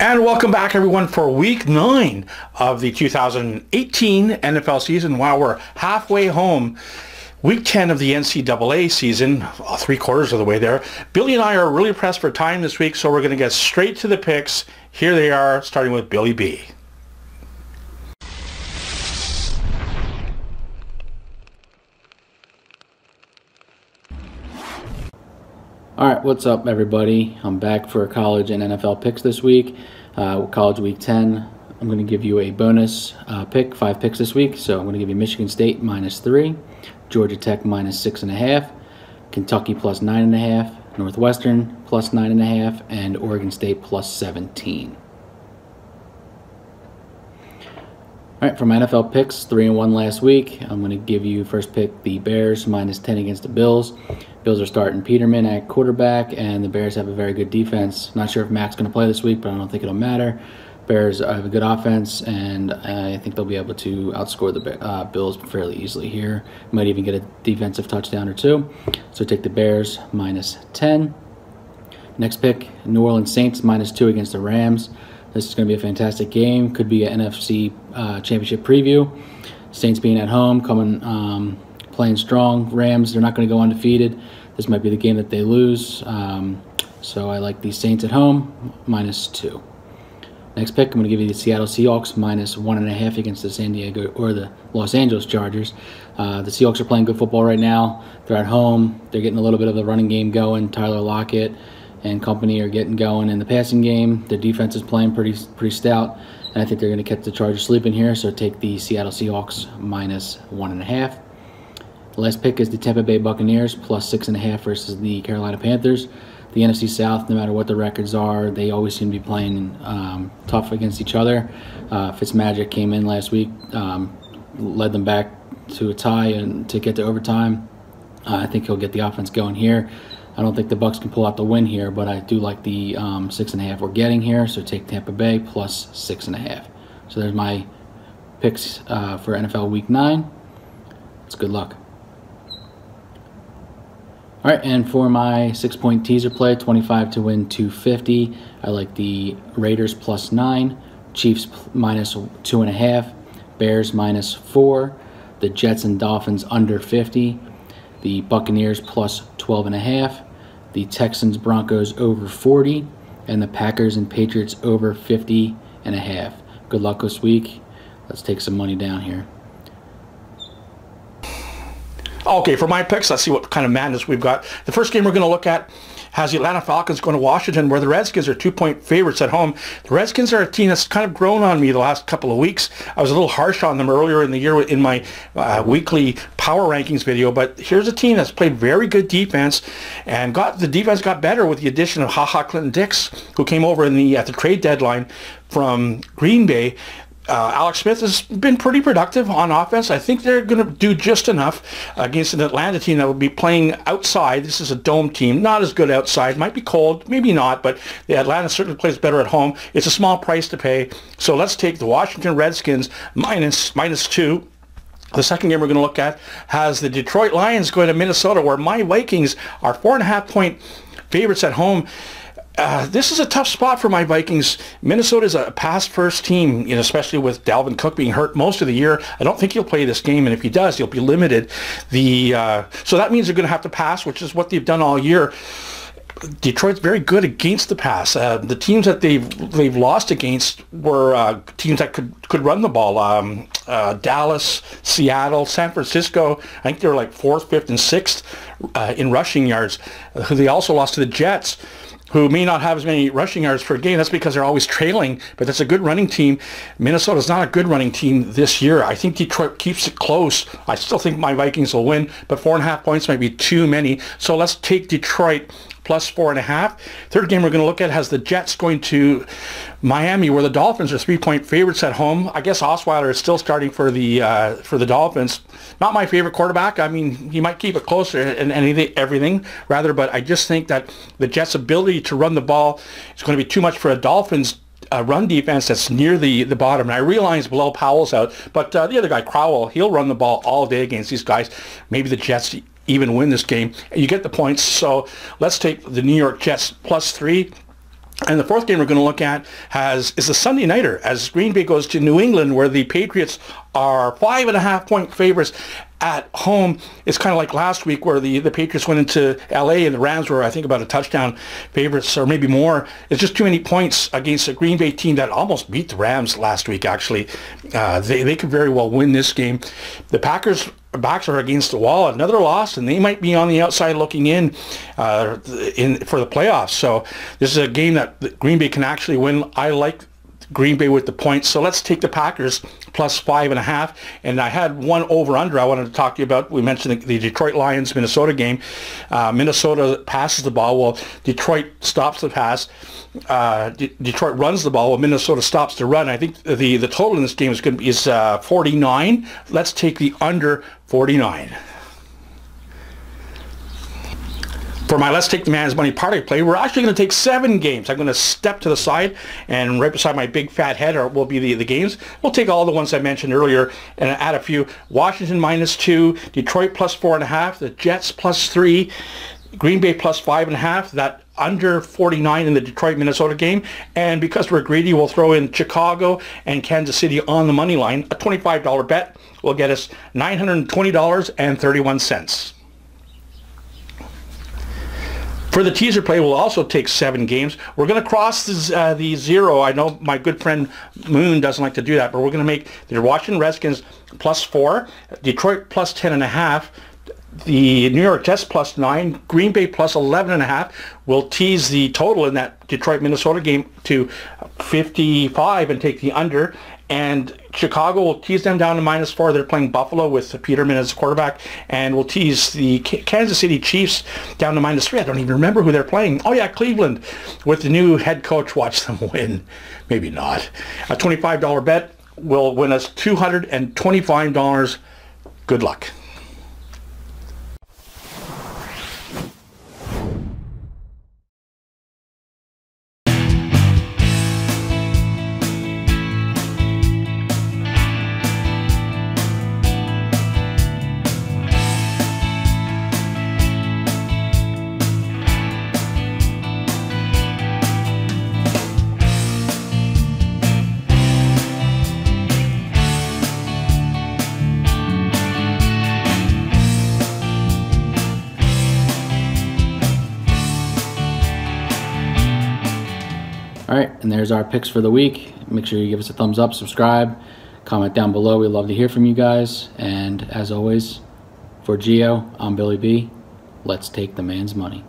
And welcome back, everyone, for Week 9 of the 2018 NFL season. While we're halfway home, Week 10 of the NCAA season, 3/4 of the way there. Billy and I are really pressed for time this week, so we're going to get straight to the picks. Here they are, starting with Billy B. Alright, what's up, everybody? I'm back for college and NFL picks this week. College Week 10, I'm going to give you a bonus pick, 5 picks this week. So I'm going to give you Michigan State -3, Georgia Tech -6.5, Kentucky +9.5, Northwestern +9.5, and Oregon State +17. Alright, for my NFL picks, 3-1 last week. I'm going to give you first pick the Bears -10 against the Bills. Bills are starting Peterman at quarterback, and the Bears have a very good defense. Not sure if Mac's going to play this week, but I don't think it'll matter. Bears have a good offense, and I think they'll be able to outscore the Bills fairly easily here. Might even get a defensive touchdown or two. So take the Bears -10. Next pick, New Orleans Saints -2 against the Rams. This is going to be a fantastic game. Could be an NFC championship preview. Saints being at home, playing strong. Rams, they're not going to go undefeated. This might be the game that they lose. So I like the Saints at home, -2. Next pick, I'm going to give you the Seattle Seahawks -1.5 against the Los Angeles Chargers. The Seahawks are playing good football right now. They're at home. They're getting a little bit of the running game going. Tyler Lockett and company are getting going in the passing game. Their defense is playing pretty stout, and I think they're going to catch the Chargers sleeping here. So take the Seattle Seahawks -1.5. The last pick is the Tampa Bay Buccaneers +6.5 versus the Carolina Panthers. The NFC South, no matter what the records are, they always seem to be playing tough against each other. Fitzmagic came in last week, led them back to a tie and to get to overtime. I think he'll get the offense going here. I don't think the Bucs can pull out the win here, but I do like the 6.5 we're getting here. So take Tampa Bay +6.5. So there's my picks for NFL Week 9. It's good luck. All right, and for my 6-point teaser play, 25 to win 250, I like the Raiders +9, Chiefs -2.5, Bears -4, the Jets and Dolphins under 50, the Buccaneers +12.5, the Texans Broncos over 40, and the Packers and Patriots over 50.5. Good luck this week. Let's take some money down here. Okay, for my picks, let's see what kind of madness we've got. The first game we're going to look at has the Atlanta Falcons going to Washington, where the Redskins are 2-point favorites at home. The Redskins are a team that's kind of grown on me the last couple of weeks. I was a little harsh on them earlier in the year in my weekly power rankings video, but here's a team that's played very good defense, and the defense got better with the addition of Clinton-Dix, who came over at the trade deadline from Green Bay. Alex Smith has been pretty productive on offense. I think they're going to do just enough against an Atlanta team that will be playing outside. This is a dome team, not as good outside. Might be cold, maybe not, but the Atlanta certainly plays better at home. It's a small price to pay. So let's take the Washington Redskins -2. The second game we're going to look at has the Detroit Lions going to Minnesota, where my Vikings are 4.5-point favorites at home. This is a tough spot for my Vikings. Minnesota is a pass-first team, especially with Dalvin Cook being hurt most of the year. I don't think he'll play this game, and if he does, he'll be limited. So that means they're going to have to pass, which is what they've done all year. Detroit's very good against the pass. The teams that they've lost against were teams that could run the ball. Dallas, Seattle, San Francisco. I think they were like 4th, 5th, and 6th in rushing yards. They also lost to the Jets, who may not have as many rushing yards per game. That's because they're always trailing, but that's a good running team. Minnesota's not a good running team this year. I think Detroit keeps it close. I still think my Vikings will win, but 4.5 points might be too many. So let's take Detroit +4.5. Third game we're going to look at has the Jets going to Miami, where the Dolphins are 3-point favorites at home. I guess Osweiler is still starting for the Dolphins. Not my favorite quarterback. I mean, he might keep it closer and everything, rather, but I just think that the Jets' ability to run the ball is going to be too much for a Dolphins run defense that's near the bottom. And I realize Bilal Powell's out, but the other guy, Crowell, he'll run the ball all day against these guys. Maybe the Jets even win this game. You get the points. So let's take the New York Jets +3. And the fourth game we're going to look at is a Sunday nighter as Green Bay goes to New England, where the Patriots are 5.5-point favorites at home. It's kind of like last week where the Patriots went into LA and the Rams were, I think, about a touchdown favorites or maybe more. It's just too many points against a Green Bay team that almost beat the Rams last week, actually. They could very well win this game. The Packers' backs are against the wall. Another loss, and they might be on the outside looking in for the playoffs. So this is a game that Green Bay can actually win. I like Green Bay with the points, so let's take the Packers plus 5.5. And I had one over/under I wanted to talk to you about. We mentioned the Detroit Lions Minnesota game. Minnesota passes the ball, well, Detroit stops the pass. Detroit runs the ball, well, Minnesota stops the run. I think the total in this game is 49. Let's take the under 49. For my Let's Take the Man's Money parlay play, we're actually going to take 7 games. I'm going to step to the side, and right beside my big fat head will be the games. We'll take all the ones I mentioned earlier and add a few. Washington -2, Detroit plus 4.5, the Jets plus 3, Green Bay plus 5.5, that under 49 in the Detroit-Minnesota game. And because we're greedy, we'll throw in Chicago and Kansas City on the money line. A $25 bet will get us $920.31. For the teaser play, we'll also take 7 games. We're going to cross the zero. I know my good friend Moon doesn't like to do that, but we're going to make the Washington Redskins plus 4, Detroit plus 10.5, the New York Jets plus 9, Green Bay plus 11.5. We'll tease the total in that Detroit-Minnesota game to 55 and take the under. And Chicago will tease them down to -4. They're playing Buffalo with Peterman as quarterback. And we'll tease the Kansas City Chiefs down to -3. I don't even remember who they're playing. Oh, yeah, Cleveland with the new head coach. Watch them win. Maybe not. A $25 bet will win us $225. Good luck. All right, and there's our picks for the week. Make sure you give us a thumbs up, subscribe, comment down below. We'd love to hear from you guys. And as always, for Gio, I'm Billy B. Let's take the man's money.